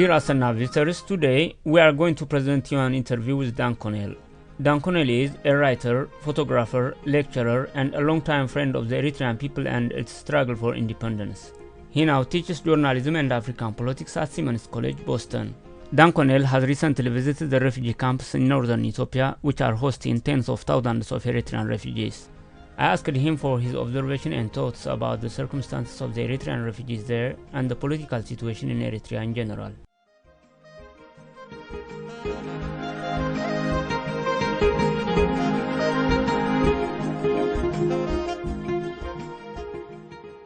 Dear Assenna visitors, today we are going to present you an interview with Dan Connell. Dan Connell is a writer, photographer, lecturer, and a long-time friend of the Eritrean people and its struggle for independence. He now teaches journalism and African politics at Simmons College, Boston. Dan Connell has recently visited the refugee camps in Northern Ethiopia, which are hosting tens of thousands of Eritrean refugees. I asked him for his observation and thoughts about the circumstances of the Eritrean refugees there and the political situation in Eritrea in general.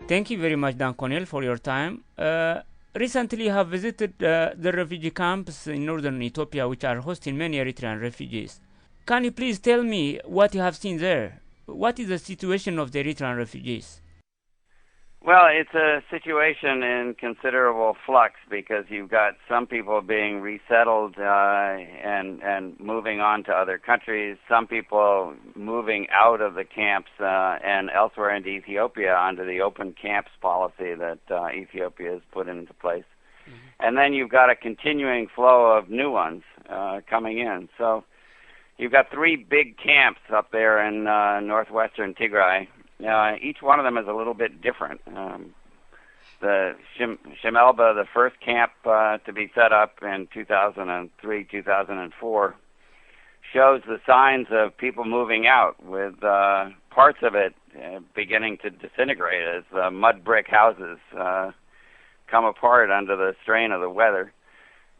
Thank you very much, Dan Connell, for your time. Recently, you have visited the refugee camps in Northern Ethiopia, which are hosting many Eritrean refugees. Can you please tell me what you have seen there? What is the situation of the Eritrean refugees? Well, it's a situation in considerable flux because you've got some people being resettled and moving on to other countries, some people moving out of the camps and elsewhere into Ethiopia under the open camps policy that Ethiopia has put into place. Mm-hmm. And then you've got a continuing flow of new ones coming in. So you've got three big camps up there in northwestern Tigray. Each one of them is a little bit different. The Shemelba, the first camp to be set up in 2003, 2004, shows the signs of people moving out, with parts of it beginning to disintegrate as mud brick houses come apart under the strain of the weather.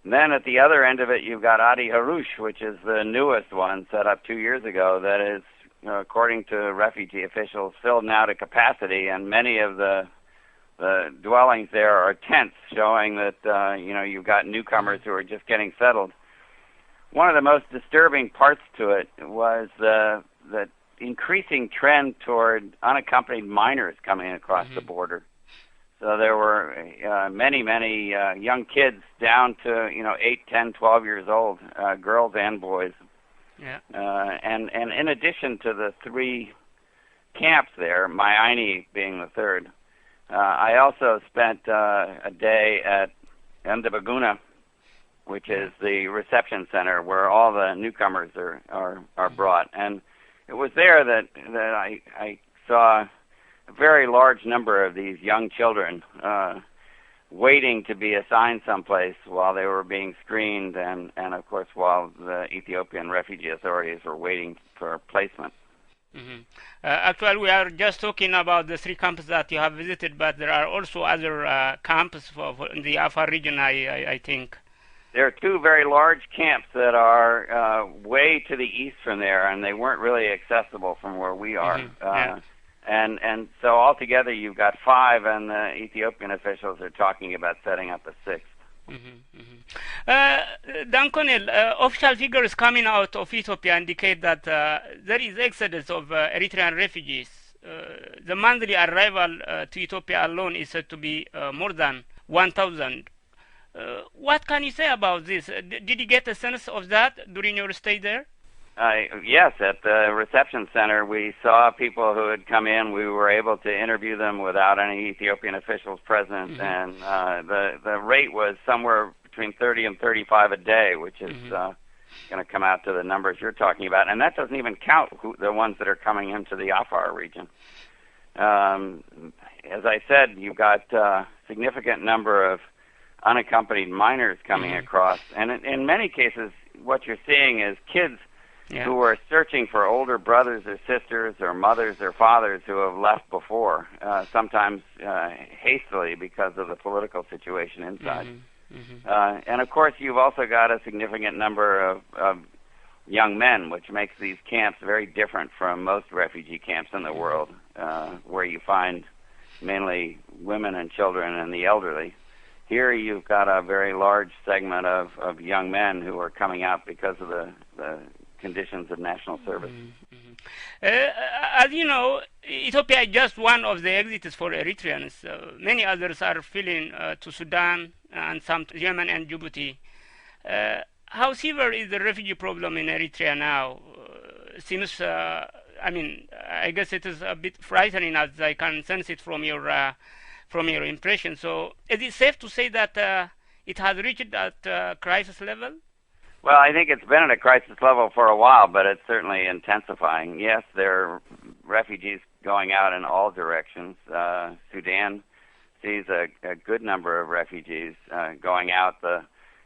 And then at the other end of it, you've got Adi Harush, which is the newest one set up 2 years ago that is, according to refugee officials, filled now to capacity, and many of the dwellings there are tents, showing that you've got newcomers who are just getting settled. One of the most disturbing parts to it was the increasing trend toward unaccompanied minors coming across the border. So there were many young kids down to 8, 10, 12 years old, girls and boys. Yeah. And in addition to the three camps there, Mayaini being the third, I also spent a day at Ndabaguna, which is the reception center where all the newcomers are brought. And it was there that I saw a very large number of these young children waiting to be assigned someplace while they were being screened, and of course while the Ethiopian refugee authorities were waiting for placement. Mm-hmm. Actually, we are just talking about the three camps that you have visited, but there are also other camps in the Afar region, I think. There are two very large camps that are way to the east from there, and they weren't really accessible from where we are. Mm-hmm. And so altogether you've got 5, and the Ethiopian officials are talking about setting up a 6th. Mm-hmm, mm-hmm. Dan Connell, official figures coming out of Ethiopia indicate that there is exodus of Eritrean refugees. The monthly arrival to Ethiopia alone is said to be more than 1,000. What can you say about this? Did you get a sense of that during your stay there? Yes, at the reception center we saw people who had come in. We were able to interview them without any Ethiopian officials present, and the rate was somewhere between 30 and 35 a day, which is going to come out to the numbers you're talking about. And that doesn't even count the ones that are coming into the Afar region. As I said, you've got a significant number of unaccompanied minors coming across, and in many cases what you're seeing is kids who are searching for older brothers or sisters or mothers or fathers who have left before, sometimes hastily because of the political situation inside. And of course you've also got a significant number of young men, which makes these camps very different from most refugee camps in the world, where you find mainly women and children and the elderly. Here you've got a very large segment of young men who are coming out because of the conditions of national service. As you know, Ethiopia is just one of the exits for Eritreans. Many others are fleeing to Sudan and some to Yemen and Djibouti. How severe is the refugee problem in Eritrea now? Seems, I guess it is a bit frightening, as I can sense it from your impression. So, is it safe to say that it has reached that crisis level? Well, I think it's been at a crisis level for a while, but it's certainly intensifying. Yes, there are refugees going out in all directions. Sudan sees a good number of refugees going out.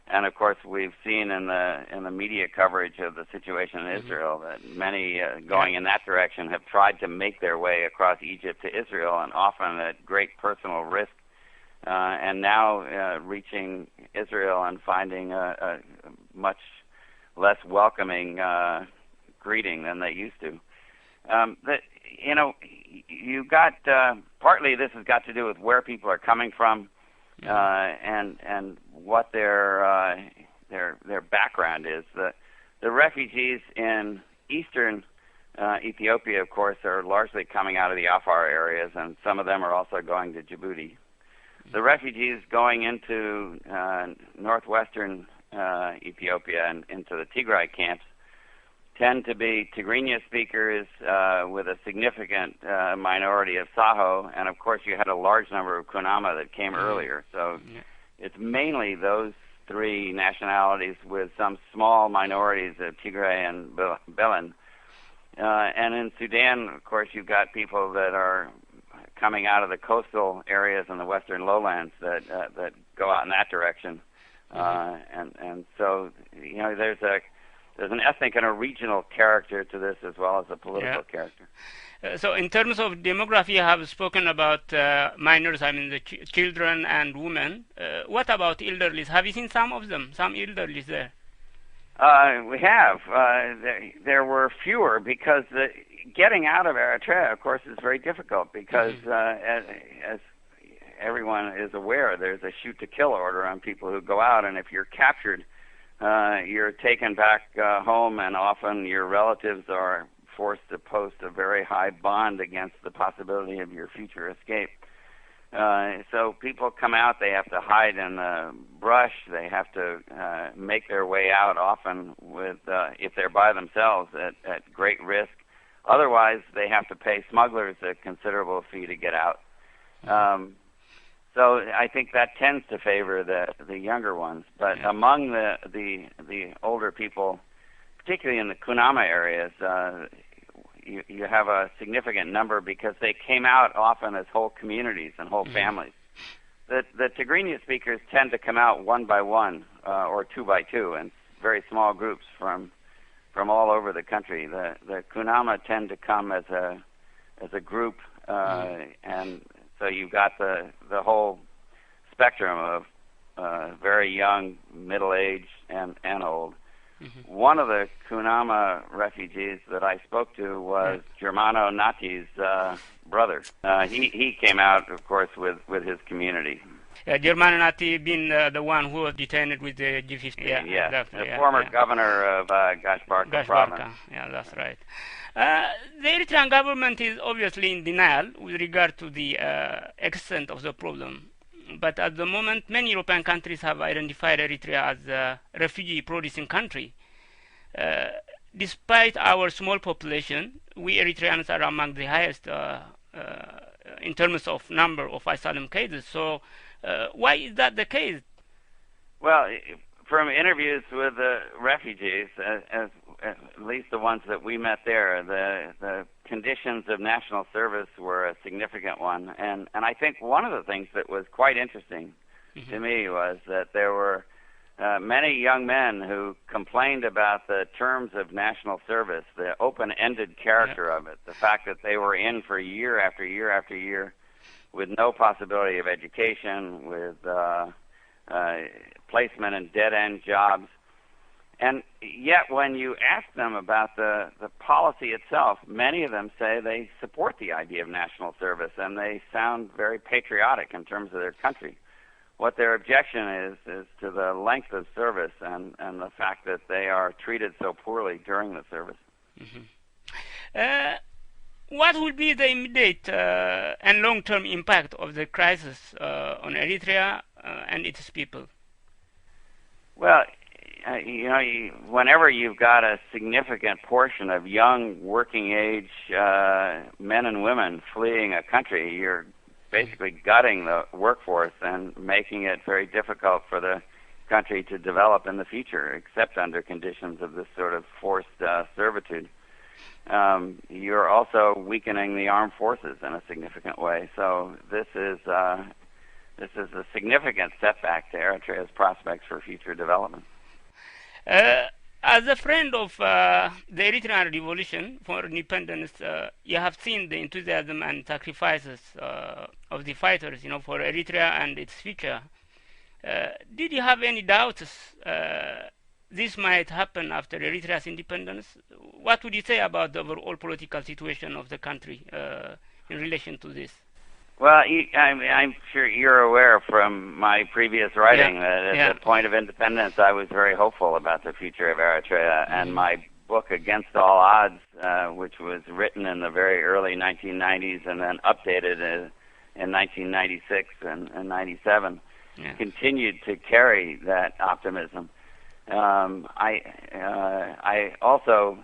And of course, we've seen in the media coverage of the situation in Israel that many going in that direction have tried to make their way across Egypt to Israel, and often at great personal risk. And now reaching Israel and finding a much less welcoming greeting than they used to. You got partly this has got to do with where people are coming from, and what their background is. The refugees in eastern Ethiopia, of course, are largely coming out of the Afar areas, and some of them are also going to Djibouti. The refugees going into northwestern Ethiopia and into the Tigray camps tend to be Tigrinya speakers with a significant minority of Saho, and of course you had a large number of Kunama that came earlier. So it's mainly those three nationalities with some small minorities of Tigray and Belen. And in Sudan, of course, you've got people that are coming out of the coastal areas in the western lowlands that go out in that direction, and so there's an ethnic and a regional character to this as well as a political character. So in terms of demography, you have spoken about minors, I mean the children and women. What about elderlies? Have you seen some of them, some elderlies there? We have. There were fewer because getting out of Eritrea, of course, is very difficult because, as everyone is aware, there's a shoot-to-kill order on people who go out, and if you're captured, you're taken back home, and often your relatives are forced to post a very high bond against the possibility of your future escape. So people come out, they have to hide in the brush, they have to make their way out often with, if they're by themselves, at great risk. Otherwise, they have to pay smugglers a considerable fee to get out. So I think that tends to favor the younger ones. But among the older people, particularly in the Kunama areas, you have a significant number because they came out often as whole communities and whole families. The Tigrinya speakers tend to come out one by one or two by two in very small groups from all over the country. The Kunama tend to come as a group, and so you've got the whole spectrum of very young, middle-aged, and old. One of the Kunama refugees that I spoke to was Germano Nati's brother. He came out, of course, with his community. Germano Nati being the one who was detained with the G50. The former governor of Gashbarka province. Yeah, that's right. The Eritrean government is obviously in denial with regard to the extent of the problem. But at the moment, many European countries have identified Eritrea as a refugee-producing country. Despite our small population, we Eritreans are among the highest in terms of number of asylum cases. So why is that the case? Well, from interviews with the refugees, as at least the ones that we met there, the conditions of national service were a significant one. And I think one of the things that was quite interesting to me was that there were many young men who complained about the terms of national service, the open-ended character of it, the fact that they were in for year after year after year with no possibility of education, with placement in dead-end jobs. And yet when you ask them about the policy itself, many of them say they support the idea of national service, and they sound very patriotic in terms of their country. What their objection is to the length of service and the fact that they are treated so poorly during the service. What will be the immediate and long-term impact of the crisis on Eritrea and its people? Well, whenever you've got a significant portion of young, working-age men and women fleeing a country, you're basically gutting the workforce and making it very difficult for the country to develop in the future, except under conditions of this sort of forced servitude. You're also weakening the armed forces in a significant way. So this is a significant setback to Eritrea's prospects for future development. As a friend of the Eritrean revolution for independence, you have seen the enthusiasm and sacrifices of the fighters, for Eritrea and its future. Did you have any doubts this might happen after Eritrea's independence? What would you say about the overall political situation of the country in relation to this? Well, I'm sure you're aware from my previous writing that at the point of independence, I was very hopeful about the future of Eritrea, and my book, Against All Odds, which was written in the very early 1990s and then updated in 1996 and 97, continued to carry that optimism. I also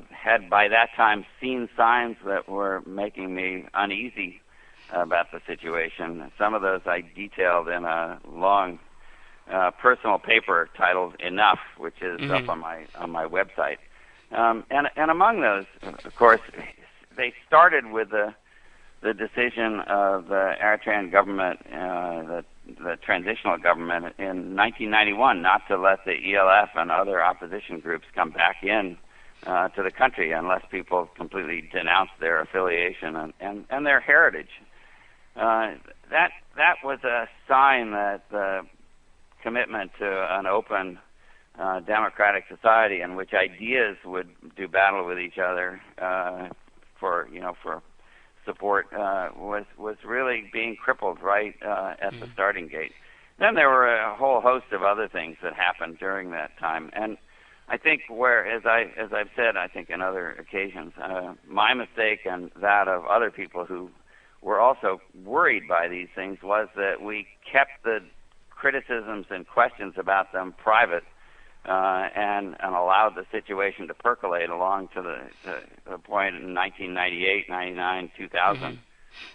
had by that time seen signs that were making me uneasy about the situation. Some of those I detailed in a long personal paper titled "Enough," which is up on my website. And among those, of course, they started with the decision of the Eritrean government, the transitional government, in 1991, not to let the ELF and other opposition groups come back in to the country unless people completely denounced their affiliation and their heritage. That was a sign that the commitment to an open democratic society in which ideas would do battle with each other for support was really being crippled right at the starting gate. Then there were a whole host of other things that happened during that time, and I think as I've said, I think in other occasions, my mistake and that of other people who were also worried by these things was that we kept the criticisms and questions about them private and allowed the situation to percolate along to the point in 1998, 99, 2000,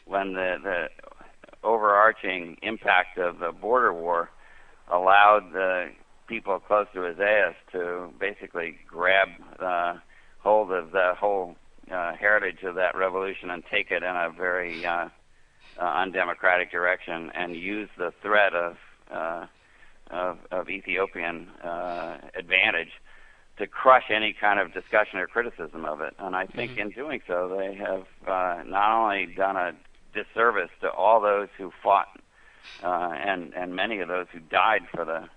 when the overarching impact of the border war allowed the people close to Eyasu to basically grab hold of the whole heritage of that revolution and take it in a very undemocratic direction and use the threat of Ethiopian advantage to crush any kind of discussion or criticism of it. And I think in doing so, they have not only done a disservice to all those who fought and many of those who died for the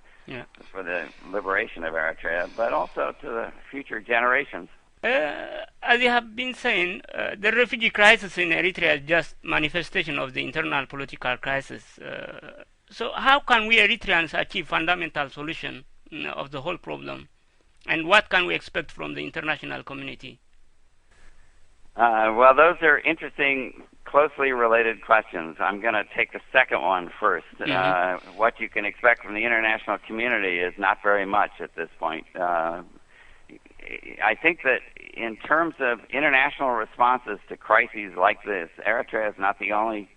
liberation of Eritrea, but also to the future generations. As you have been saying, the refugee crisis in Eritrea is just manifestation of the internal political crisis. So how can we Eritreans achieve fundamental solution of the whole problem? And what can we expect from the international community? Well, those are interesting, closely related questions. I'm going to take the second one first. What you can expect from the international community is not very much at this point. I think that in terms of international responses to crises like this, Eritrea is not the only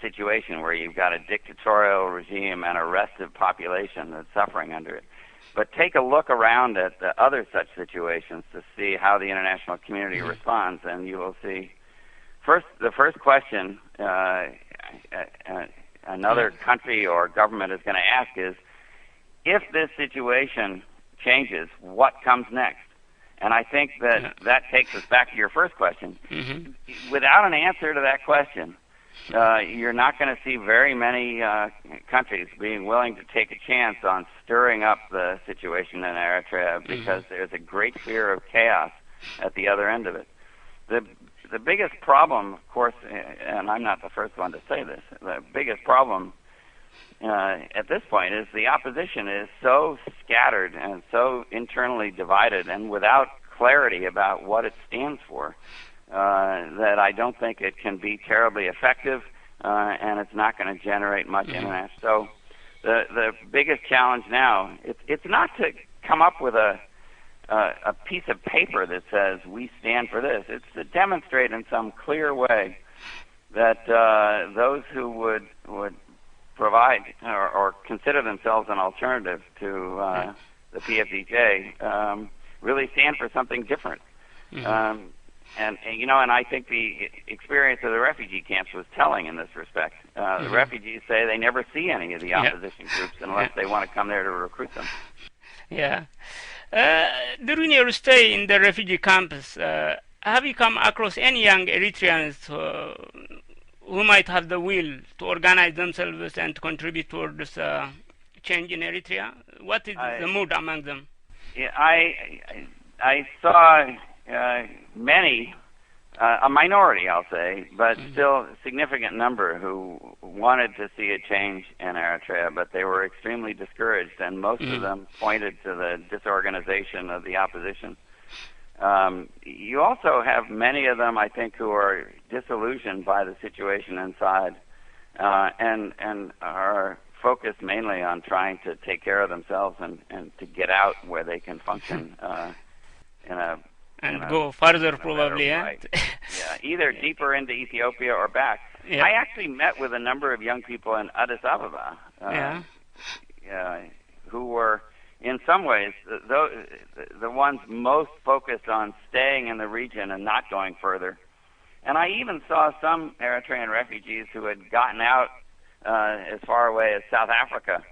situation where you've got a dictatorial regime and a restive population that's suffering under it. But take a look around at the other such situations to see how the international community responds, and you will see the first question another country or government is going to ask is, if this situation changes, what comes next? And I think that takes us back to your first question. Without an answer to that question, you're not going to see very many countries being willing to take a chance on stirring up the situation in Eritrea because there's a great fear of chaos at the other end of it. The biggest problem, of course, and I'm not the first one to say this, the biggest problem at this point is the opposition is so scattered and so internally divided and without clarity about what it stands for that I don't think it can be terribly effective and it's not going to generate much international. So the biggest challenge now, it's not to come up with a piece of paper that says we stand for this. It's to demonstrate in some clear way that those who would provide or consider themselves an alternative to the PFDJ really stand for something different. Mm-hmm. And I think the experience of the refugee camps was telling in this respect. The refugees say they never see any of the opposition groups unless they want to come there to recruit them. Yeah. During your stay in the refugee camps, have you come across any young Eritreans who might have the will to organize themselves and to contribute towards this change in Eritrea? What is the mood among them? Yeah, I saw many, a minority, I'll say, but still a significant number who wanted to see a change in Eritrea, but they were extremely discouraged, and most of them pointed to the disorganization of the opposition. You also have many of them, I think, who are disillusioned by the situation inside, and are focused mainly on trying to take care of themselves and to get out where they can function go further, probably, yeah, either deeper into Ethiopia or back. Yeah. I actually met with a number of young people in Addis Ababa, who were, in some ways, the ones most focused on staying in the region and not going further. And I even saw some Eritrean refugees who had gotten out as far away as South Africa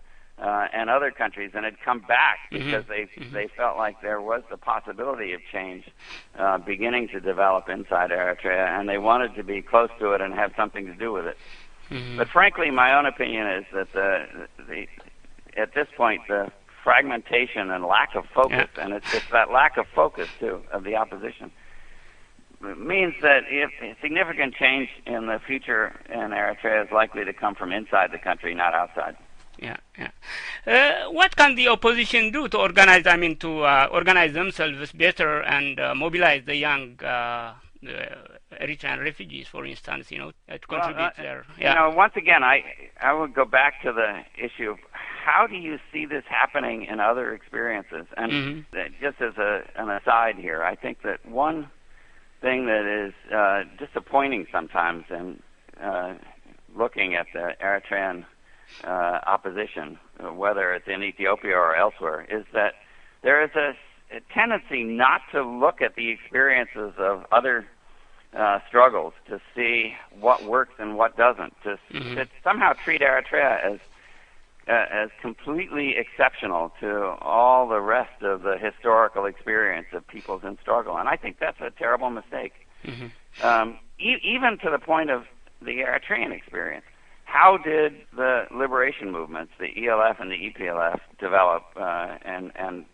and other countries, and had come back because they felt like there was the possibility of change beginning to develop inside Eritrea, and they wanted to be close to it and have something to do with it. But frankly, my own opinion is that at this point, the fragmentation and lack of focus, and it's that lack of focus, too, of the opposition, means that if significant change in the future in Eritrea is likely to come from inside the country, not outside. What can the opposition do to organize? Organize themselves better and mobilize the young Eritrean refugees, for instance, to contribute there. Once again, I would go back to the issue of how do you see this happening in other experiences? And just as an aside here, I think that one thing that is disappointing sometimes in looking at the Eritrean opposition, whether it's in Ethiopia or elsewhere, is that there is a tendency not to look at the experiences of other struggles to see what works and what doesn't, to somehow treat Eritrea as completely exceptional to all the rest of the historical experience of peoples in struggle. And I think that's a terrible mistake. Even to the point of the Eritrean experience. How did the liberation movements, the ELF and the EPLF, develop and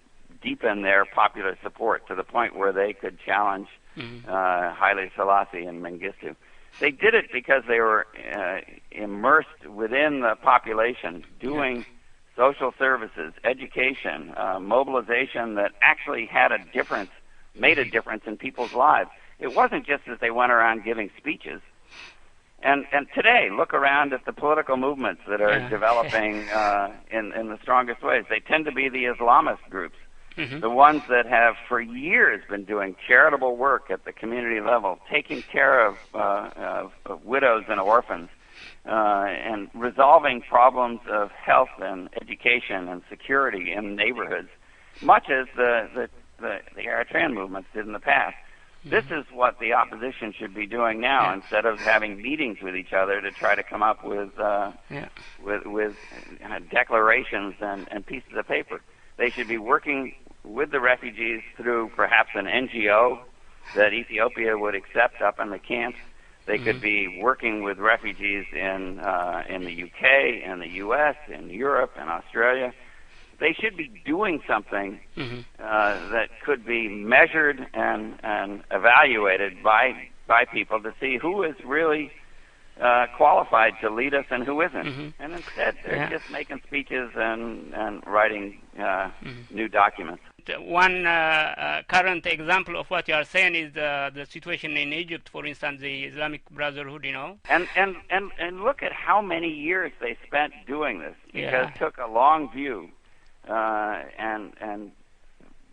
deepen their popular support to the point where they could challenge Haile Selassie and Mengistu? They did it because they were immersed within the population, doing social services, education, mobilization that actually had a difference, made a difference in people's lives. It wasn't just that they went around giving speeches. And today, look around at the political movements that are developing in the strongest ways. They tend to be the Islamist groups, the ones that have for years been doing charitable work at the community level, taking care of widows and orphans, and resolving problems of health and education and security in neighborhoods, much as the Eritrean movements did in the past. This is what the opposition should be doing now, instead of having meetings with each other to try to come up with declarations and pieces of paper. They should be working with the refugees through perhaps an NGO that Ethiopia would accept up in the camps. They could be working with refugees in the UK, in the US, in Europe, and Australia. They should be doing something that could be measured and evaluated by people to see who is really qualified to lead us and who isn't. And instead, they're just making speeches and writing new documents. One current example of what you are saying is the situation in Egypt, for instance, the Islamic Brotherhood, And look at how many years they spent doing this, because it took a long view. And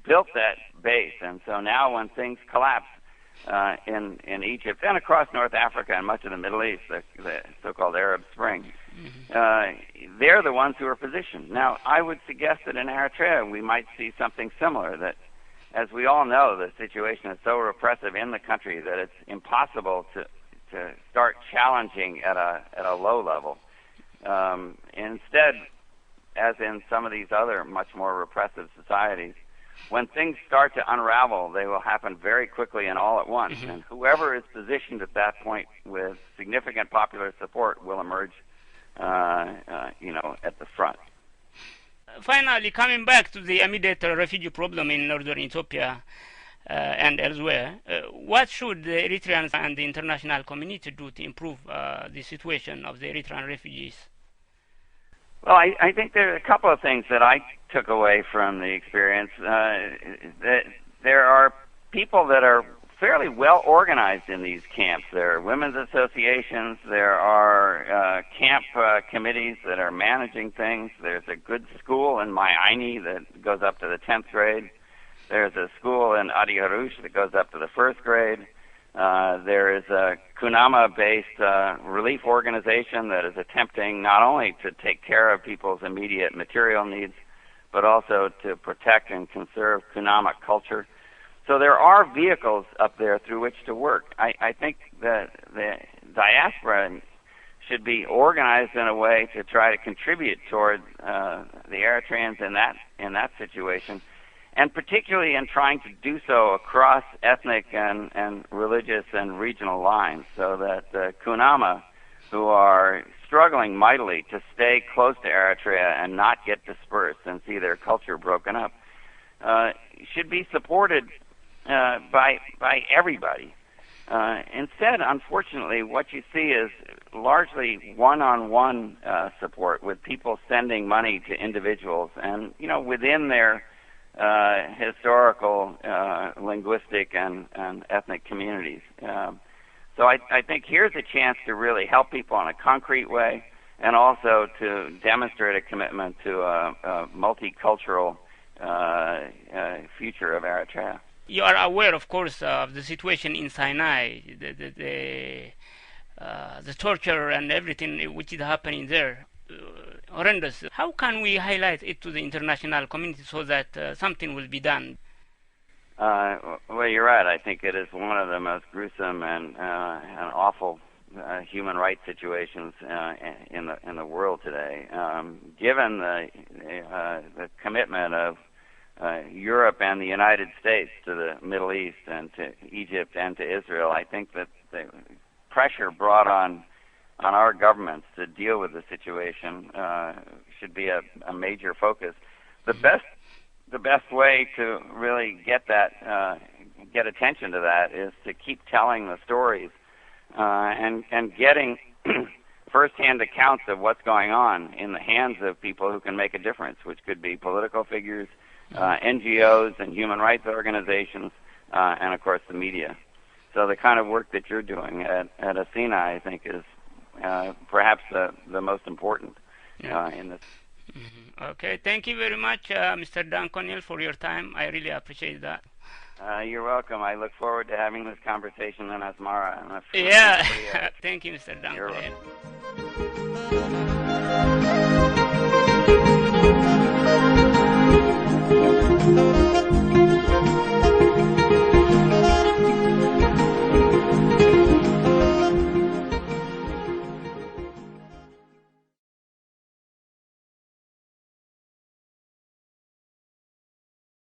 built that base, and so now when things collapse, in Egypt and across North Africa and much of the Middle East, the so-called Arab Spring. They're the ones who are positioned. Now, I would suggest that in Eritrea we might see something similar, that as we all know, the situation is so repressive in the country that it's impossible to start challenging at a low level. Instead, as in some of these other much more repressive societies, when things start to unravel, they will happen very quickly and all at once. And whoever is positioned at that point with significant popular support will emerge, at the front. Finally, coming back to the immediate refugee problem in Northern Ethiopia and elsewhere, what should the Eritreans and the international community do to improve the situation of the Eritrean refugees? Well, I think there are a couple of things that I took away from the experience. That there are people that are fairly well organized in these camps. There are women's associations. There are camp committees that are managing things. There's a good school in Ma'aini that goes up to the 10th grade. There's a school in Adi Harush that goes up to the 1st grade. There is a Kunama-based relief organization that is attempting not only to take care of people's immediate material needs, but also to protect and conserve Kunama culture. So there are vehicles up there through which to work. I think that the diaspora should be organized in a way to try to contribute toward the Eritreans in that situation, and particularly in trying to do so across ethnic and religious and regional lines, so that the Kunama, who are struggling mightily to stay close to Eritrea and not get dispersed and see their culture broken up, should be supported by everybody. Instead, unfortunately, what you see is largely one-on-one support, with people sending money to individuals, and within their historical, linguistic, and ethnic communities. So I think here's a chance to really help people in a concrete way, and also to demonstrate a commitment to a multicultural future of Eritrea. You are aware, of course, of the situation in Sinai, the torture and everything which is happening there. Horrendous. How can we highlight it to the international community so that something will be done? Well, you're right. I think it is one of the most gruesome and awful human rights situations in the world today. Given the commitment of Europe and the United States to the Middle East and to Egypt and to Israel, I think that the pressure brought on our governments to deal with the situation should be a major focus. The best way to really get attention to that is to keep telling the stories and getting first-hand accounts of what's going on in the hands of people who can make a difference, which could be political figures, NGOs and human rights organizations, and of course the media. So the kind of work that you're doing at Assenna, I think, is perhaps the most important in this. Okay, thank you very much, Mr. Dan Connell, for your time. I really appreciate that. You're welcome. I look forward to having this conversation in Asmara. Yeah, thank you, Mr. Dan Connell.